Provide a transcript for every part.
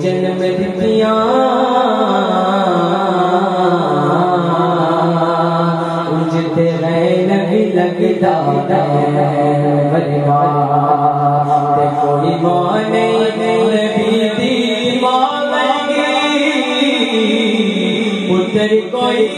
جنم دیا اجتے رین بھی لگتا برگا تے کوئی ماں نہیں نبی دی ماں لگی پتر کوئی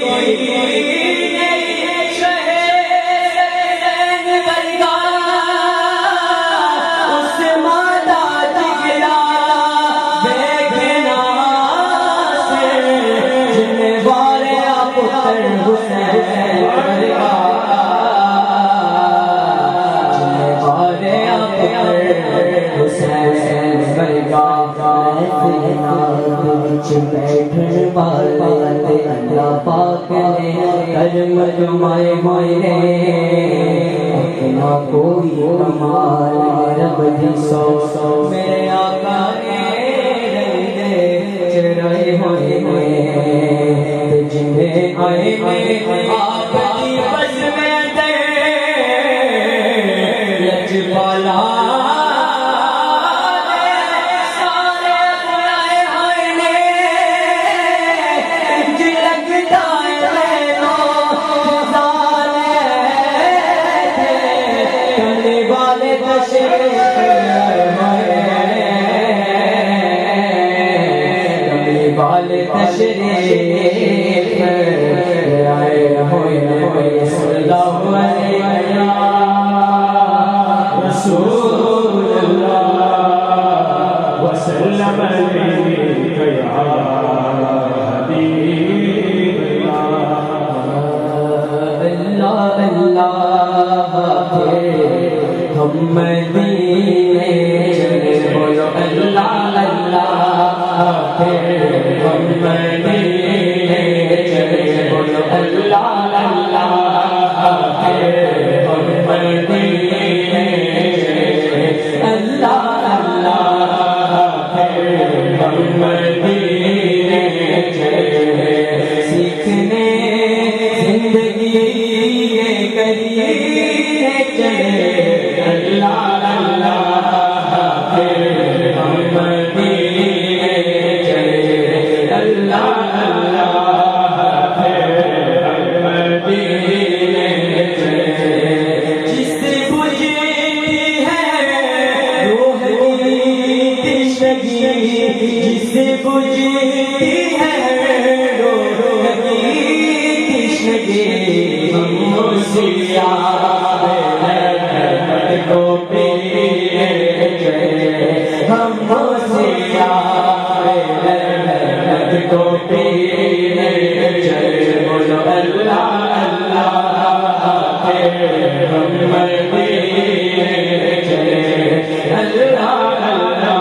بیٹھن والے اللہ پاک نے کرم جمائے ہوئے اپنا کوئی کمال رب دی سو میرے آقا نے چرائے ہوئے جنہیں آئے آپ کی بس میں دے لجپالا تشریف آئے ہوئے صلی اللہ علیہ رسول اللہ وسلم علیہ یا حبیب اللہ اللہ ہم مدینے چلے بولو اللہ اللہ ہم مدینے چلے بولو اللہ اللہ ہم مدینے چلے اللہ اللہ ہم مدینے چلے سیکھنے زندگی کریے چلے اللہ اللہ ہم مدینے چلے اللہ اللہ ہم مدینے چلے جس بجھتی ہے روح کی تشنگی جس بجھتی ہے روح کی تشنگی ہم سیاہ کو پینے چلے ہم کو پینے چلے بولو اللہ اللہ ہم مدینے چلے اللہ اللہ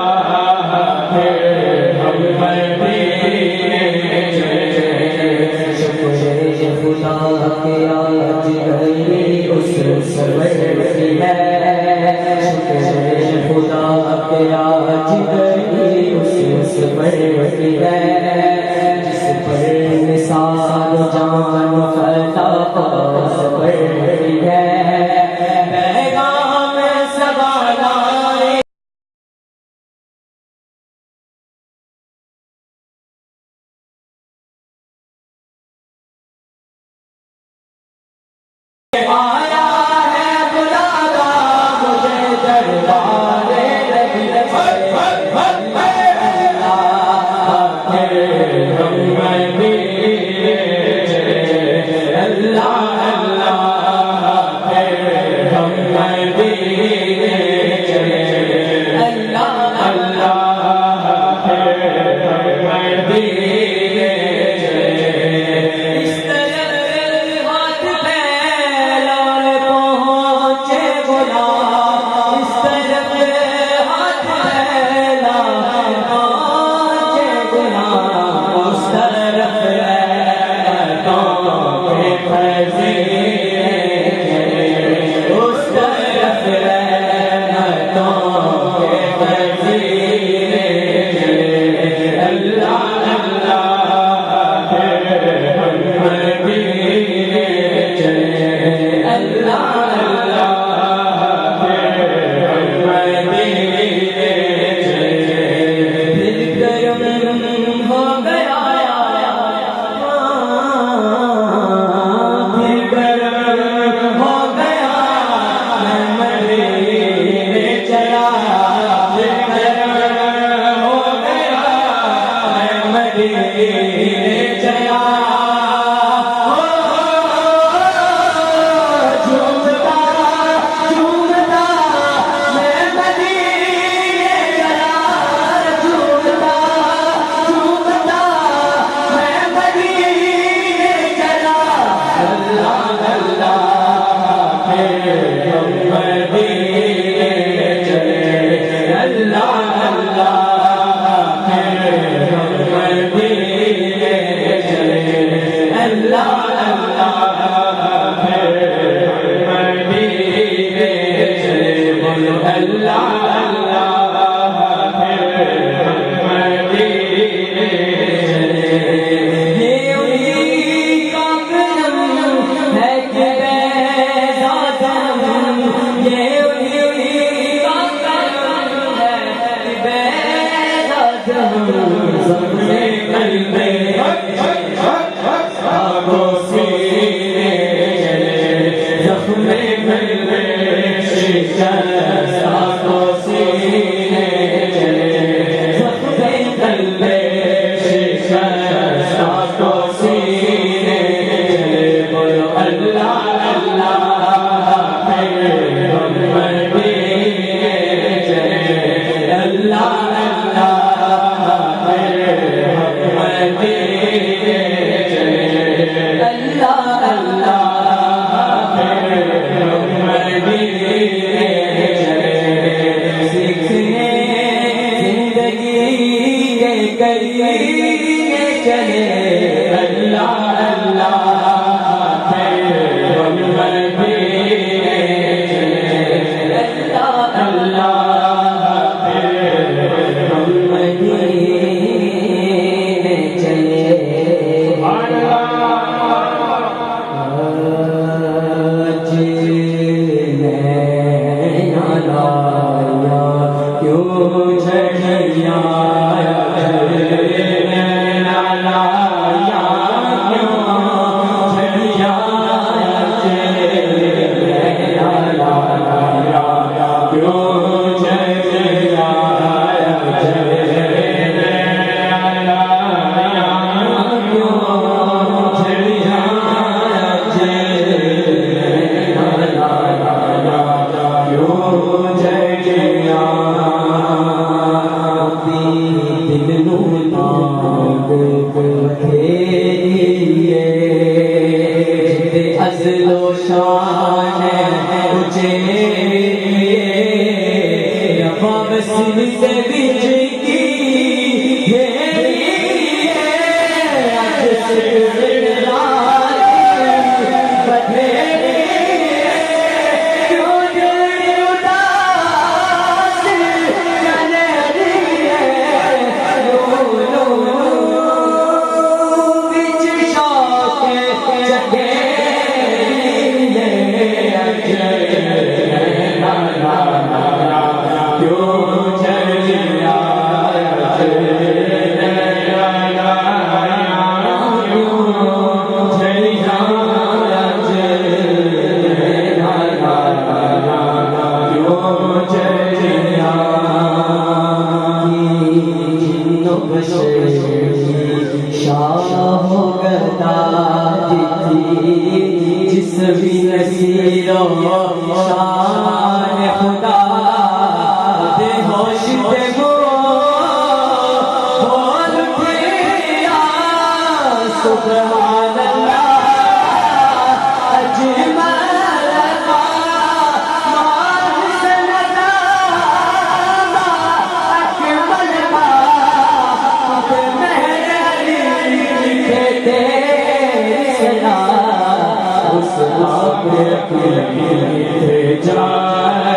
ہم مدینے چلے شکر خدا کے آج گئی اس سرور کی ہے شکر خدا کے آج گئی اس سرور کی ہے جس پر نثار جان فتا پاس پڑتی ہے پیغام سوالائے آیا ہے بلاوا مجھے دربار نبی اس طرح ہاتھ پھیلا جا